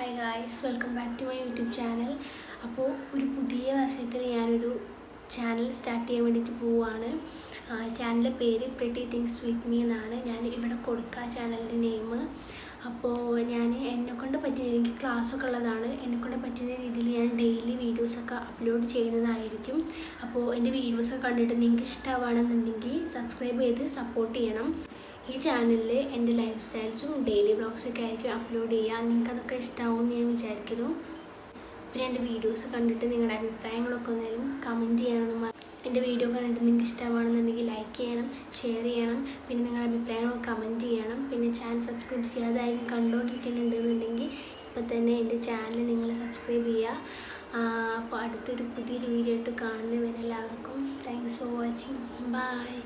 Hi guys, welcome back to my YouTube channel. അപ്പോൾ ഒരു പുതിയ വർഷത്തിൽ ഞാനൊരു ചാനൽ സ്റ്റാർട്ട് ചെയ്യാൻ വേണ്ടിയിട്ട് പോവുകയാണ്. ചാനലിൻ്റെ പേര് പ്രിറ്റി തിങ്സ് വിത്ത് മീ എന്നാണ്. ഞാൻ ഇവിടെ കൊടുക്കുക ചാനലിൻ്റെ നെയിം. അപ്പോൾ ഞാൻ എന്നെക്കൊണ്ട് പറ്റിയ, എനിക്ക് ക്ലാസ്സൊക്കെ ഉള്ളതാണ്, എന്നെക്കൊണ്ട് പറ്റുന്ന രീതിയിൽ ഞാൻ ഡെയിലി വീഡിയോസൊക്കെ അപ്ലോഡ് ചെയ്യുന്നതായിരിക്കും. അപ്പോൾ എൻ്റെ വീഡിയോസൊക്കെ കണ്ടിട്ട് നിങ്ങൾക്ക് ഇഷ്ടമാണെന്നുണ്ടെങ്കിൽ സബ്സ്ക്രൈബ് ചെയ്ത് സപ്പോർട്ട് ചെയ്യണം. ഈ ചാനലിൽ എൻ്റെ ലൈഫ് സ്റ്റൈൽസും ഡെയിലി വ്ളോഗ്സൊക്കെ ആയിരിക്കും അപ്ലോഡ് ചെയ്യുക. നിങ്ങൾക്കതൊക്കെ ഇഷ്ടമാവുമെന്ന് ഞാൻ വിചാരിക്കുന്നു. പിന്നെ എൻ്റെ വീഡിയോസ് കണ്ടിട്ട് നിങ്ങളുടെ അഭിപ്രായങ്ങളൊക്കെ ഒന്നാലും കമൻറ്റ് ചെയ്യണം. എൻ്റെ വീഡിയോ കണ്ടിട്ട് നിങ്ങൾക്ക് ഇഷ്ടമാണെന്നുണ്ടെങ്കിൽ ലൈക്ക് ചെയ്യണം, ഷെയർ ചെയ്യണം. പിന്നെ നിങ്ങളുടെ അഭിപ്രായങ്ങളൊക്കെ കമൻറ്റ് ചെയ്യണം. പിന്നെ ചാനൽ സബ്സ്ക്രൈബ് ചെയ്യാതായിരിക്കും കണ്ടുകൊണ്ടിരിക്കുന്നുണ്ടെന്നുണ്ടെങ്കിൽ ഇപ്പോൾ തന്നെ എൻ്റെ ചാനൽ നിങ്ങൾ സബ്സ്ക്രൈബ് ചെയ്യുക. അപ്പോൾ അടുത്തൊരു പുതിയൊരു വീഡിയോ ആയിട്ട് കാണുന്നവരെ എല്ലാവർക്കും താങ്ക്സ് ഫോർ വാച്ചിങ്. ബൈ.